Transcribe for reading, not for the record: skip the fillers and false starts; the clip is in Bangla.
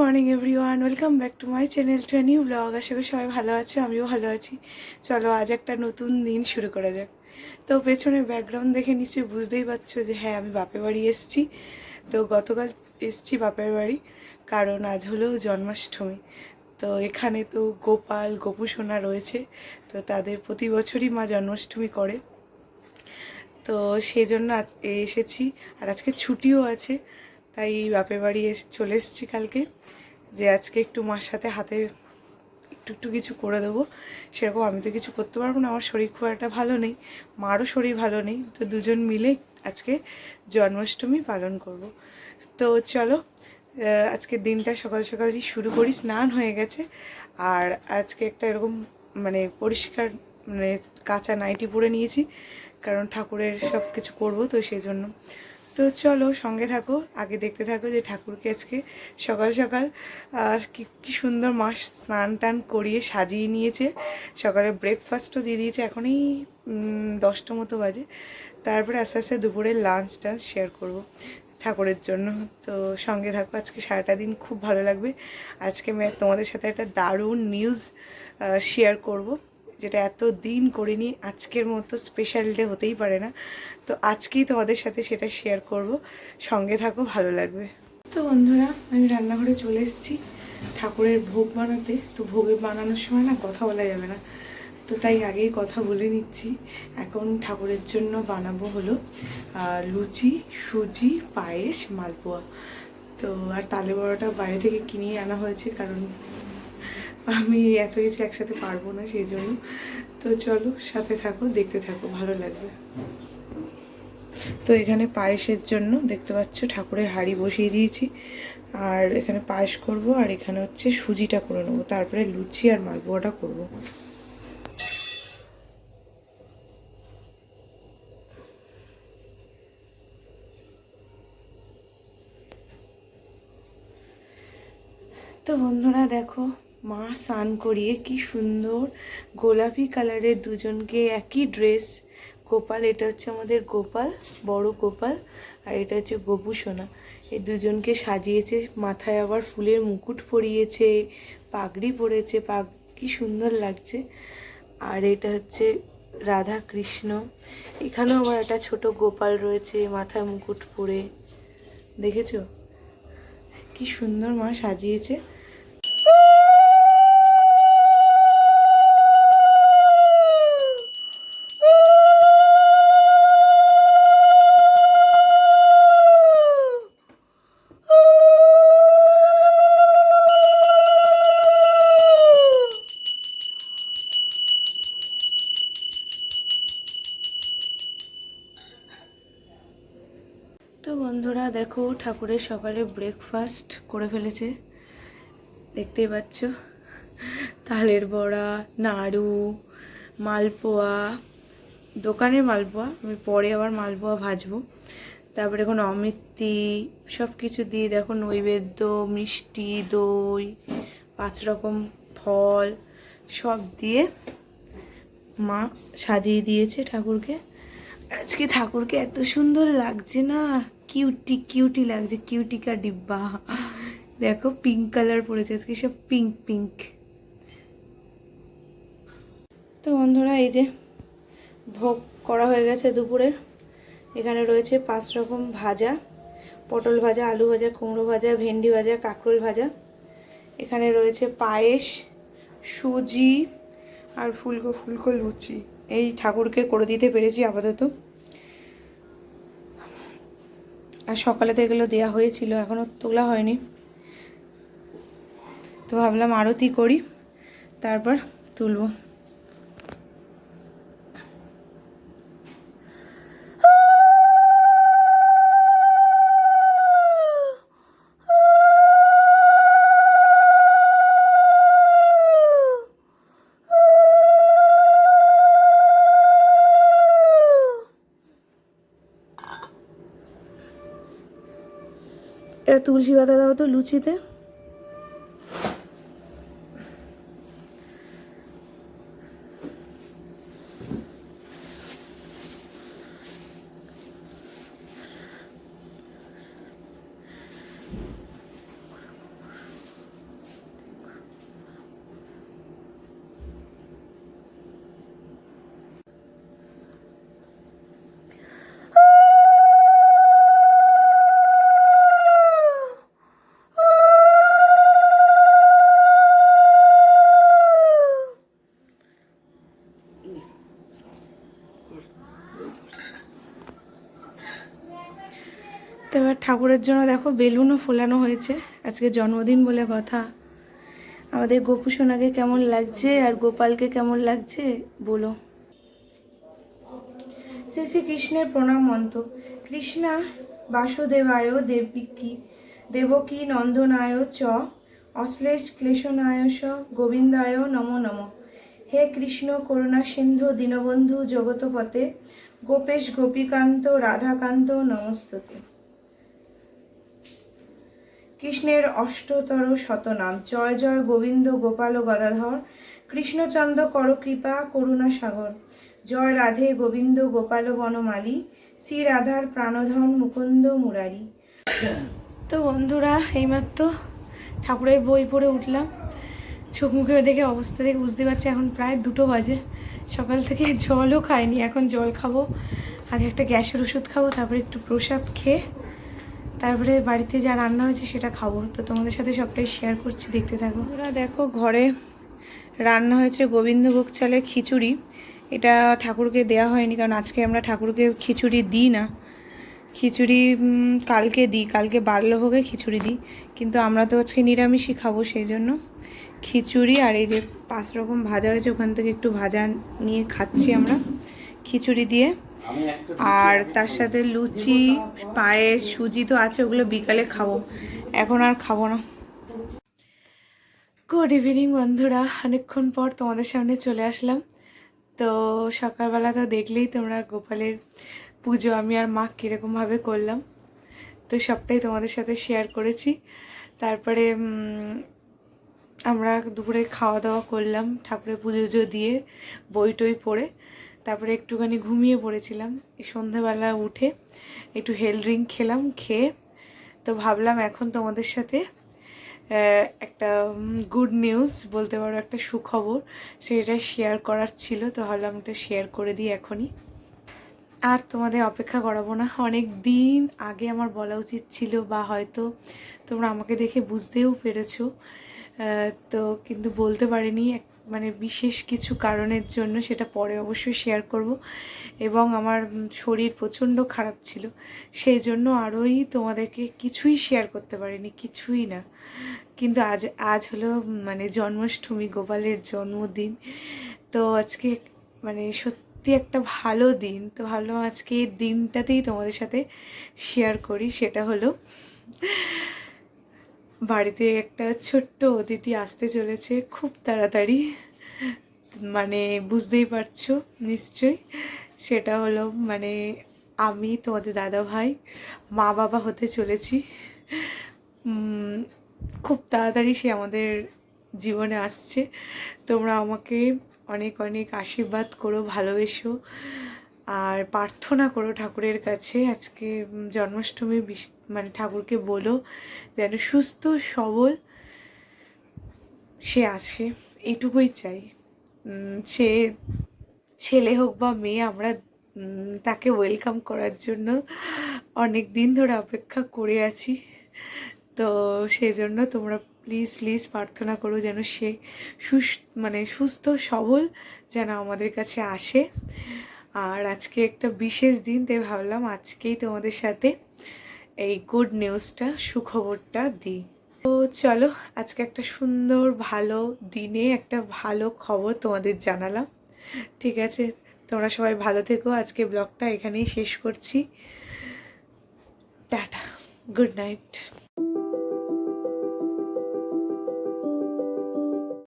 Morning everyone, welcome back to my channel to new blog. আশা করি সবাই ভালো আছে, আমিও ভালো আছি। চলো আজ একটা নতুন দিন শুরু করা যাক। তো পেছনে ব্যাকগ্রাউন্ড দেখে নিশ্চয়ই বুঝতেই পারছো যে হ্যাঁ, আমি বাপের বাড়ি এসেছি। তো গতকাল এসেছি বাপের বাড়ি, কারণ আজ হলো জন্মাষ্টমী। তো এখানে তো গোপাল গোপুসোনা রয়েছে, তো তাদের প্রতি বছরই মা জন্মাষ্টমী করে। তো সেই জন্য আজ এসেছি, আর আজকে ছুটিও আছে, তাই বাপের বাড়ি চলে এসেছি কালকে, যে আজকে একটু মার সাথে হাতে একটু একটু কিছু করে দেবো। সেরকম আমি তো কিছু করতে পারবো না, আমার শরীর খুব একটা ভালো নেই, মারও শরীর ভালো নেই, তো দুজন মিলে আজকে জন্মাষ্টমী পালন করব। তো চলো আজকের দিনটা সকাল সকালই শুরু করি। স্নান হয়ে গেছে, আর আজকে একটা এরকম মানে পরিষ্কার মানে কাঁচা নাইটি পরে নিয়েছি, কারণ ঠাকুরের সব কিছু করবো তো সেই জন্য। তো চলো সঙ্গে থাকো, আগে দেখতে থাকো যে ঠাকুরকে আজকে সকাল সকাল কি সুন্দর মা স্নান টান করিয়ে সাজিয়ে নিয়েছে। সকালে ব্রেকফাস্টও দিয়ে দিয়েছে, এখনই 10টা মতো বাজে। তারপরে আস্তে আস্তে দুপুরে লাঞ্চ টাঞ্চ শেয়ার করব ঠাকুরের জন্য। তো সঙ্গে থাকো, আজকে সারাটা দিন খুব ভালো লাগবে। আজকে আমি তোমাদের সাথে একটা দারুণ নিউজ শেয়ার করব, যেটা এত দিন করিনি। আজকের মতো স্পেশাল ডে হতেই পারে না, তো আজকেই তোমাদের সাথে সেটা শেয়ার করব। সঙ্গে থাকো, ভালো লাগবে। তো বন্ধুরা, আমি রান্নাঘরে চলে এসেছি ঠাকুরের ভোগ বানাতে। তো ভোগে বানানোর সময় না কথা বলা যাবে না, তো তাই আগেই কথা বলে নিচ্ছি। এখন ঠাকুরের জন্য বানাবো হলো লুচি, সুজি, পায়েস, মালপোয়া। তো আর তালে বড়াটা বাইরে থেকে কিনিয়ে আনা হয়েছে, কারণ আমি এত কিছু একসাথে পারবো না, সেই জন্য। তো চলো সাথে থাকো, দেখতে থাকো, ভালো লাগবে। তো এখানে পায়েসের জন্য দেখতে পাচ্ছ ঠাকুরের হাঁড়ি বসিয়ে দিয়েছি, আর এখানে পায়েস করব, আর এখানে হচ্ছে সুজিটা করে নেবো, তারপরে লুচি আর মালপোয়াটা করব। তো বন্ধুরা দেখো, মা স্নান করিয়ে কি সুন্দর গোলাপি কালারের দুজনকে, একই ড্রেস। গোপাল, এটা হচ্ছে আমাদের গোপাল, বড় গোপাল, আর এটা হচ্ছে গোপুসোনা। এই দুজনকে সাজিয়েছে, মাথায় আবার ফুলের মুকুট পরিয়েছে, পাগড়ি পরেছে, কি সুন্দর লাগছে। আর এটা হচ্ছে রাধা কৃষ্ণ। এখানেও আবার একটা ছোট গোপাল রয়েছে মাথায় মুকুট পরে, দেখেছো কি সুন্দর মা সাজিয়েছে। তো বন্ধুরা দেখো, ঠাকুরের সকালে ব্রেকফাস্ট করে ফেলেছে, দেখতেই পাচ্ছ। তালের বড়া, নাড়ু, মালপোয়া, দোকানের মালপোয়া, আমি পরে আবার মালপোয়া ভাজবো। তারপরে এখন অমৃতি সব কিছু দিয়ে দেখো, নৈবেদ্য, মিষ্টি, দই, 5 রকম ফল সব দিয়ে মা সাজিয়ে দিয়েছে ঠাকুরকে। আজকে ঠাকুরকে এত সুন্দর লাগছে না, কিউটি কিউটি লাগছে, কিউটিকা ডিব্বা। দেখো পিঙ্ক কালার পড়েছে আজকে, সব পিঙ্ক পিঙ্ক। তো বন্ধুরা, এই যে ভোগ করা হয়ে গেছে দুপুরের। এখানে রয়েছে 5 রকম ভাজা, পটল ভাজা, আলু ভাজা, কুমড়ো ভাজা, ভেন্ডি ভাজা, কাঁকরোল ভাজা। এখানে রয়েছে পায়েস, সুজি, আর ফুলকো ফুলকো লুচি। এই ঠাকুরকে করে দিতে পেরেছি আপাতত। আর সকালে তো এগুলো দেওয়া হয়েছিল, এখনও তোলা হয়নি, তো ভাবলাম আরতি করি তারপর তুলব। এটা তুলসী পাতা দাও তো লুচিতে। ঠাকুরের জন্য দেখো বেলুনও ফোলানো হয়েছে, আজকে জন্মদিন বলে কথা। আমাদের গোপু সোনাকে কেমন লাগছে আর গোপালকে কেমন লাগছে বলো। শ্রী শ্রীকৃষ্ণের প্রণাম মন্ত্র। কৃষ্ণা বাসুদেবায় দেবকী নন্দনায় চ অশ্লেষ ক্লেশনায় স গোবিন্দায় নমো নমঃ। হে কৃষ্ণ করুণা সিন্ধু দীনবন্ধু জগতপতে গোপেশ গোপীকান্ত রাধাকান্ত নমস্তুতে। কৃষ্ণের অষ্টতর শতনাম। জয় জয় গোবিন্দ গোপাল গদাধর কৃষ্ণচন্দ্র কর কৃপা করুণা সাগর। জয় রাধে গোবিন্দ গোপাল বনমালী শ্রী রাধার প্রাণধন মুকুন্দ মুরারি। তো বন্ধুরা, এইমাত্র ঠাকুরের বই পড়ে উঠলাম। চোখ মুখে দেখে অবস্থা দেখে বুঝতে পারছি এখন প্রায় 2টো বাজে। সকাল থেকে জলও খাইনি, এখন জল খাবো। আগে একটা গ্যাসের ওষুধ খাবো, তারপরে একটু প্রসাদ খেয়ে তারপরে বাড়িতে যা রান্না হয়েছে সেটা খাবো। তো তোমাদের সাথে সবটাই শেয়ার করছি, দেখতে থাকো। ওরা দেখো ঘরে রান্না হয়েছে গোবিন্দভোগ চালের খিচুড়ি। এটা ঠাকুরকে দেওয়া হয়নি, কারণ আজকে আমরা ঠাকুরকে খিচুড়ি দিই না। খিচুড়ি কালকে দিই, কালকে বাল্যভোগে খিচুড়ি দিই, কিন্তু আমরা তো আজকে নিরামিষই খাবো, সেই জন্য খিচুড়ি আর এই যে 5 রকম ভাজা হয়েছে ওখান থেকে একটু ভাজা নিয়ে খাচ্ছি আমরা খিচুড়ি দিয়ে। আর তার সাথে লুচি পায়েস সুজি তো আছে, ওগুলো বিকালে খাবো, এখন আর খাবো না। গুড ইভিনিং বন্ধুরা, অনেকক্ষণ পর তোমাদের সামনে চলে আসলাম। তো সকালবেলা তো দেখলেই তোমরা গোপালের পুজো আমি আর মা কীরকমভাবে করলাম, তো সবটাই তোমাদের সাথে শেয়ার করেছি। তারপরে আমরা দুপুরে খাওয়া দাওয়া করলাম, ঠাকুরের পুজো দিয়ে বই টই পড়ে তারপরে একটুখানি ঘুমিয়ে পড়েছিলাম। এই সন্ধ্যাবেলা উঠে একটু হেলথ ড্রিঙ্ক খেলাম, খেয়ে তো ভাবলাম এখন তোমাদের সাথে একটা গুড নিউজ বলতে পারো, একটা সুখবর, সেটা শেয়ার করার ছিল। তো ভাবলাম এটা শেয়ার করে দিই এখনই, আর তোমাদের অপেক্ষা করাবো না। অনেক দিন আগে আমার বলা উচিত ছিল, বা হয়তো তোমরা আমাকে দেখে বুঝতেও পেরেছো, তো কিন্তু বলতে পারিনি, মানে বিশেষ কিছু কারণের জন্য। সেটা পরে অবশ্যই শেয়ার করব। এবং আমার শরীর প্রচণ্ড খারাপ ছিল, সেই জন্য আরোই তোমাদেরকে কিছুই শেয়ার করতে পারিনি, কিছুই না। কিন্তু আজ হলো মানে জন্মাষ্টমী, গোপালের জন্মদিন। তো আজকে মানে সত্যি একটা ভালো দিন। তো ভাবলাম আজকে এই দিনটাতেই তোমাদের সাথে শেয়ার করি। সেটা হলো বাড়িতে একটা ছোট্ট অতিথি আসতে চলেছে খুব তাড়াতাড়ি, মানে বুঝতেই পারছো নিশ্চয়ই। সেটা হলো মানে আমি, তোমাদের দাদা ভাই, মা বাবা হতে চলেছি। খুব তাড়াতাড়ি সে আমাদের জীবনে আসছে। তোমরা আমাকে অনেক অনেক আশীর্বাদ করো, ভালোবেসো, আর প্রার্থনা করো ঠাকুরের কাছে। আজকে জন্মাষ্টমী, মানে ঠাকুরকে বলো যেন সুস্থ সবল সে আসে, এইটুকুই চাই। সে ছেলে হোক বা মেয়ে, আমরা তাকে ওয়েলকাম করার জন্য অনেক দিন ধরে অপেক্ষা করে আছি। তো সেই জন্য তোমরা প্লিজ প্লিজ প্রার্থনা করো যেন সে মানে সুস্থ সবল যেন আমাদের কাছে আসে। আর আজকে একটা বিশেষ দিন, তাই ভাবলাম আজকেই তোমাদের সাথে এই গুড নিউজটা, সুখবরটা দিই। তো চলো, আজকে একটা সুন্দর ভালো দিনে একটা ভালো খবর তোমাদের জানালাম। ঠিক আছে, তোমরা সবাই ভালো থেকো। আজকে ব্লগটা এখানেই শেষ করছি। Tata, good night.